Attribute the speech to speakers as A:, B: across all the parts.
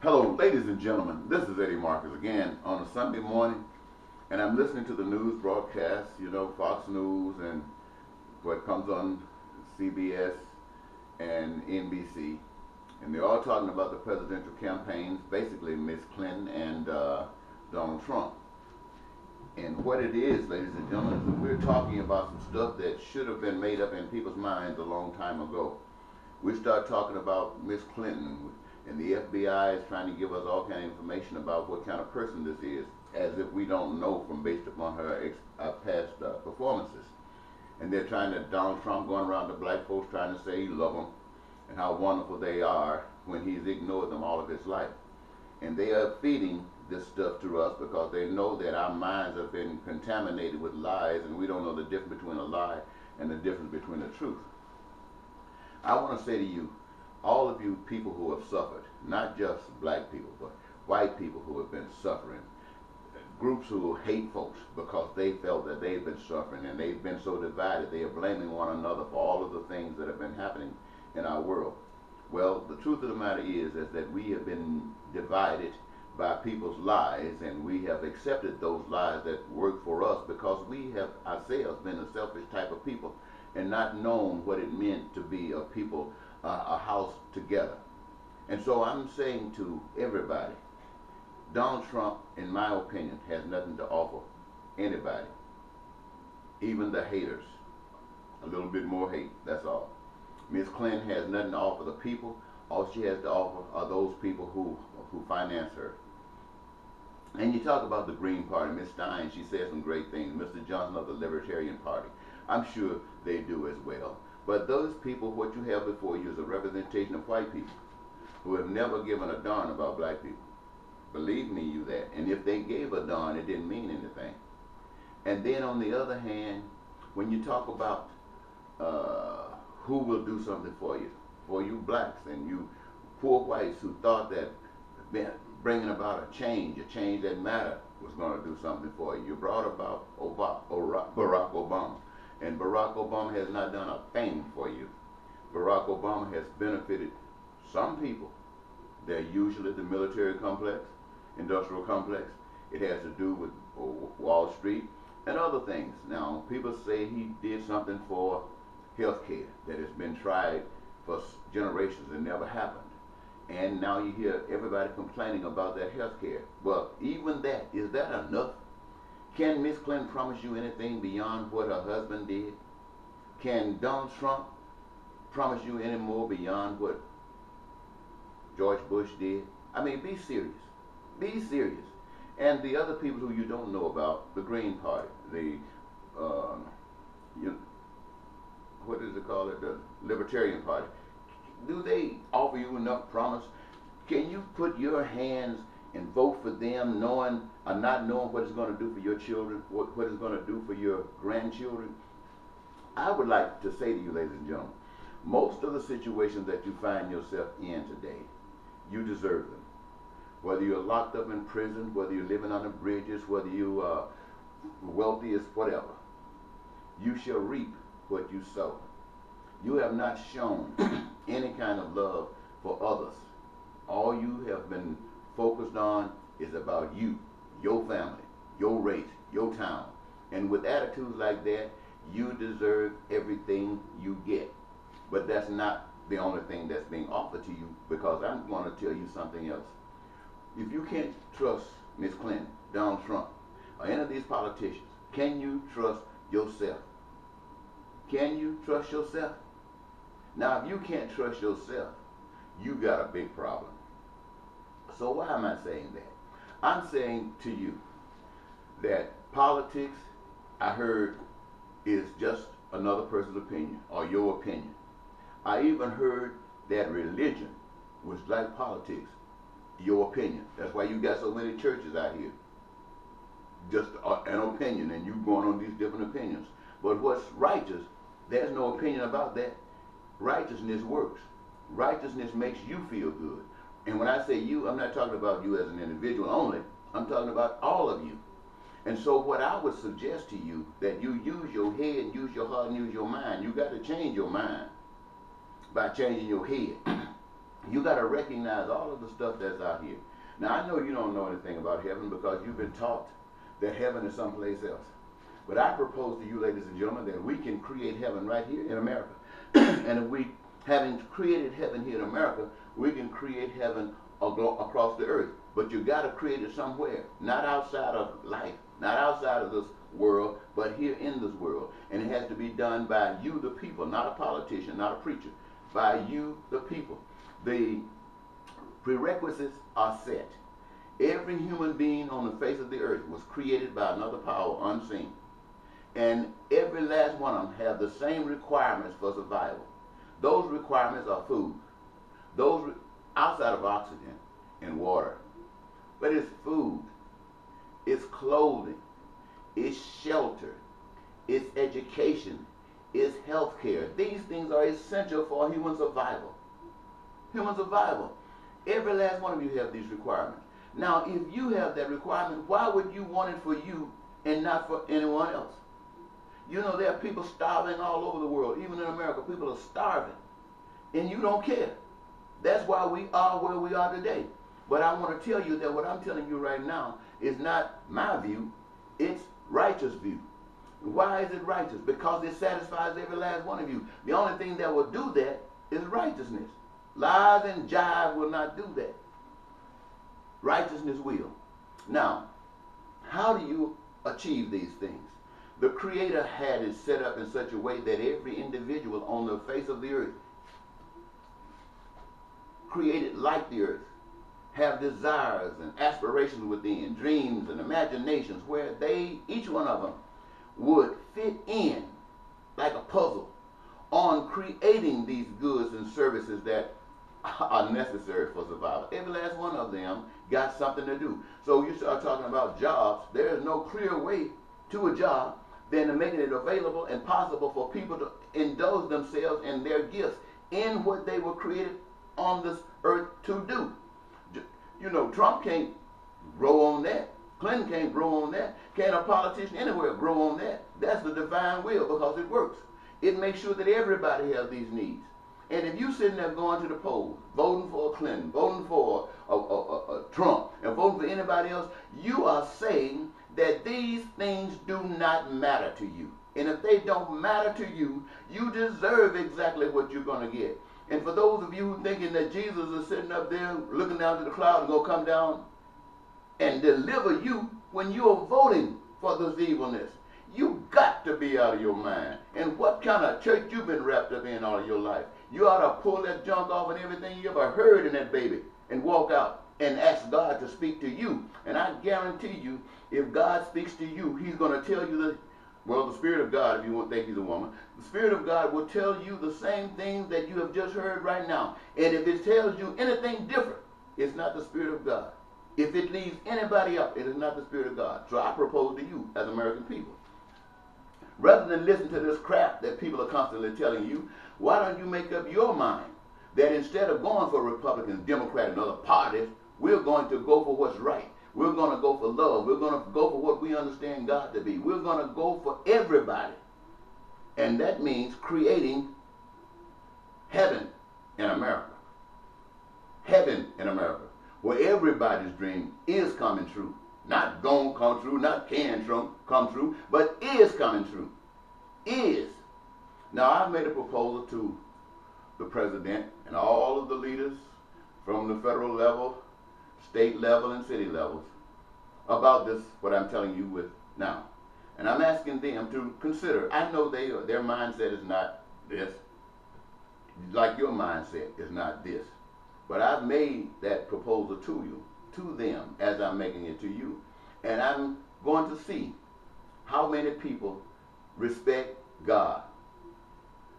A: Hello, ladies and gentlemen. This is Eddie Marcus again on a Sunday morning, and I'm listening to the news broadcasts, Fox News and what comes on CBS and NBC, and they're all talking about the presidential campaigns, basically Miss Clinton and Donald Trump. And what it is, ladies and gentlemen, is that we're talking about some stuff that should have been made up in people's minds a long time ago. We start talking about Miss Clinton, and the FBI is trying to give us all kind of information about what kind of person this is, as if we don't know from based upon her past performances. And they're trying to, Donald Trump going around to black folks trying to say he loves them and how wonderful they are when he's ignored them all of his life. And they are feeding this stuff to us because they know that our minds have been contaminated with lies, and we don't know the difference between a lie and the difference between the truth. I want to say to you, all of you people who have suffered, not just black people, but white people who have been suffering, groups who hate folks because they felt that they've been suffering and they've been so divided, they are blaming one another for all of the things that have been happening in our world. Well, the truth of the matter is that we have been divided by people's lies, and we have accepted those lies that work for us because we have ourselves been a selfish type of people and not known what it meant to be a people, a house together. And so I'm saying to everybody, Donald Trump, in my opinion, has nothing to offer anybody, even the haters. A little bit more hate, that's all. Ms. Clinton has nothing to offer the people. All she has to offer are those people who finance her. And you talk about the Green Party. Ms. Stein, she says some great things. Mr. Johnson of the Libertarian Party, I'm sure they do as well. But those people, what you have before you is a representation of white people who have never given a darn about black people. Believe me, you that. And if they gave a darn, it didn't mean anything. And then on the other hand, when you talk about who will do something for you blacks and you poor whites who thought that bringing about a change that mattered was going to do something for you. You brought about Barack Obama. And Barack Obama has not done a thing for you. Barack Obama has benefited some people. They're usually the military complex, industrial complex. It has to do with Wall Street and other things. Now, people say he did something for health care that has been tried for generations and never happened. And now you hear everybody complaining about that health care. Well, even that, is that enough? Can Miss Clinton promise you anything beyond what her husband did? Can Donald Trump promise you any more beyond what George Bush did? I mean, be serious. Be serious. And the other people who you don't know about, the Green Party, the, what is it called? The Libertarian Party. Do they offer you enough promise? Can you put your hands and vote for them knowing or not knowing what it's going to do for your children, what it's going to do for your grandchildren? I would like to say to you, ladies and gentlemen, most of the situations that you find yourself in today, you deserve them. Whether you're locked up in prison, whether you're living under bridges, whether you are wealthy as whatever, you shall reap what you sow. You have not shown any kind of love for others. All you have been focused on is about you, your family, your race, your town. And with attitudes like that, you deserve everything you get. But that's not the only thing that's being offered to you, because I'm going to tell you something else. If you can't trust Ms. Clinton, Donald Trump, or any of these politicians, can you trust yourself? Can you trust yourself? Now, if you can't trust yourself, you got a big problem. So why am I saying that? I'm saying to you that politics, I heard, is just another person's opinion or your opinion. I even heard that religion was like politics, your opinion. That's why you got so many churches out here. Just an opinion, and you going on these different opinions. But what's righteous, there's no opinion about that. Righteousness works. Righteousness makes you feel good. And when I say you, I'm not talking about you as an individual only. I'm talking about all of you. And so what I would suggest to you, that you use your head, use your heart, and use your mind. You got to change your mind by changing your head. You got to recognize all of the stuff that's out here. Now, I know you don't know anything about heaven because you've been taught that heaven is someplace else. But I propose to you, ladies and gentlemen, that we can create heaven right here in America. And if we, having created heaven here in America, we can create heaven across the earth. But you got to create it somewhere, not outside of life, not outside of this world, but here in this world. And it has to be done by you, the people, not a politician, not a preacher, by you, the people. The prerequisites are set. Every human being on the face of the earth was created by another power unseen. And every last one of them have the same requirements for survival. Those requirements are food. Those outside of oxygen and water. But it's food, it's clothing, it's shelter, it's education, it's health care. These things are essential for human survival. Human survival. Every last one of you have these requirements. Now, if you have that requirement, why would you want it for you and not for anyone else? You know, there are people starving all over the world. Even in America, people are starving. And you don't care. That's why we are where we are today. But I want to tell you that what I'm telling you right now is not my view. It's righteous view. Why is it righteous? Because it satisfies every last one of you. The only thing that will do that is righteousness. Lies and jive will not do that. Righteousness will. Now, how do you achieve these things? The Creator had it set up in such a way that every individual on the face of the earth, created like the earth, have desires and aspirations within, dreams and imaginations where they, each one of them, would fit in like a puzzle on creating these goods and services that are necessary for survival. Every last one of them got something to do. So you start talking about jobs, there is no clearer way to a job than to making it available and possible for people to indulge themselves in their gifts in what they were created on this earth to do. You know, Trump can't grow on that. Clinton can't grow on that. Can't a politician anywhere grow on that? That's the divine will because it works. It makes sure that everybody has these needs. And if you sitting there going to the polls, voting for Clinton, voting for Trump, and voting for anybody else, you are saying that these things do not matter to you. And if they don't matter to you, you deserve exactly what you're going to get. And for those of you who thinking that Jesus is sitting up there looking down to the cloud and going to come down and deliver you when you're voting for this evilness, you got to be out of your mind. And what kind of church you've been wrapped up in all of your life? You ought to pull that junk off and everything you ever heard in that baby and walk out and ask God to speak to you. And I guarantee you, if God speaks to you, he's going to tell you that, well, the Spirit of God, if you won't think he's a woman, the Spirit of God will tell you the same things that you have just heard right now. And if it tells you anything different, it's not the Spirit of God. If it leaves anybody up, it is not the Spirit of God. So I propose to you as American people, rather than listen to this crap that people are constantly telling you, why don't you make up your mind that instead of going for Republicans, Democrats, and other parties, we're going to go for what's right. We're going to go for love. We're going to go for what we understand God to be. We're going to go for everybody. And that means creating heaven in America. Heaven in America, where everybody's dream is coming true. Not gonna come true, not can come true, but is coming true. Is. Now, I've made a proposal to the president and all of the leaders from the federal level, state level, and city levels about this, what I'm telling you with now. And I'm asking them to consider. I know their mindset is not this, like your mindset is not this. But I've made that proposal to you, to them, as I'm making it to you. And I'm going to see how many people respect God.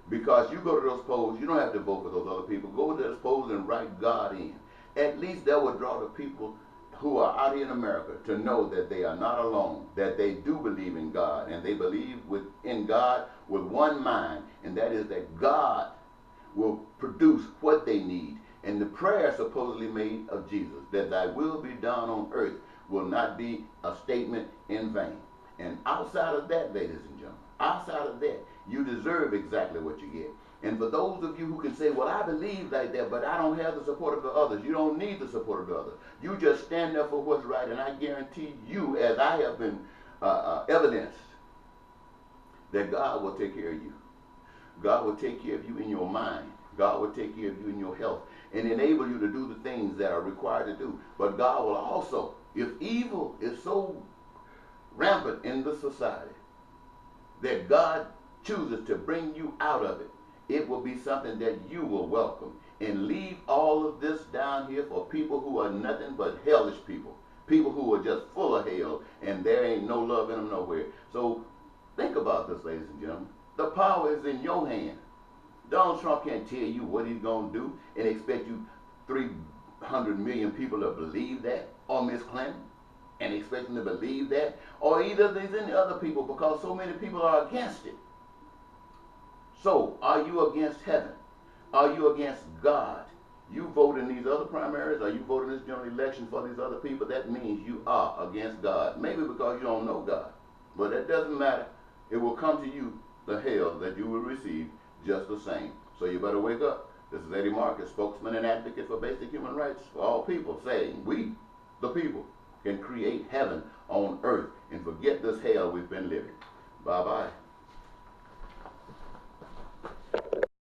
A: Because you go to those polls, you don't have to vote for those other people. Go to those polls and write God in. At least that will draw the people who are out here in America to know that they are not alone, that they do believe in God, and they believe in God with one mind, and that is that God will produce what they need. And the prayer supposedly made of Jesus, that thy will be done on earth, will not be a statement in vain. And outside of that, ladies and gentlemen, outside of that, you deserve exactly what you get. And for those of you who can say, well, I believe like that, but I don't have the support of the others, you don't need the support of the others. You just stand up for what's right, and I guarantee you, as I have been evidenced, that God will take care of you. God will take care of you in your mind. God will take care of you in your health and enable you to do the things that are required to do. But God will also, if evil is so rampant in the society that God chooses to bring you out of it, it will be something that you will welcome and leave all of this down here for people who are nothing but hellish people. People who are just full of hell and there ain't no love in them nowhere. So think about this, ladies and gentlemen. The power is in your hand. Donald Trump can't tell you what he's going to do and expect you 300 million people to believe that, or Miss Clinton, and expect them to believe that, or either there's any other people, because so many people are against it. So, are you against heaven? Are you against God? You vote in these other primaries, or you vote in this general election for these other people, that means you are against God. Maybe because you don't know God. But that doesn't matter. It will come to you, the hell that you will receive, just the same. So you better wake up. This is Eddie Marcus, spokesman and advocate for basic human rights for all people, saying we, the people, can create heaven on earth and forget this hell we've been living. Bye-bye.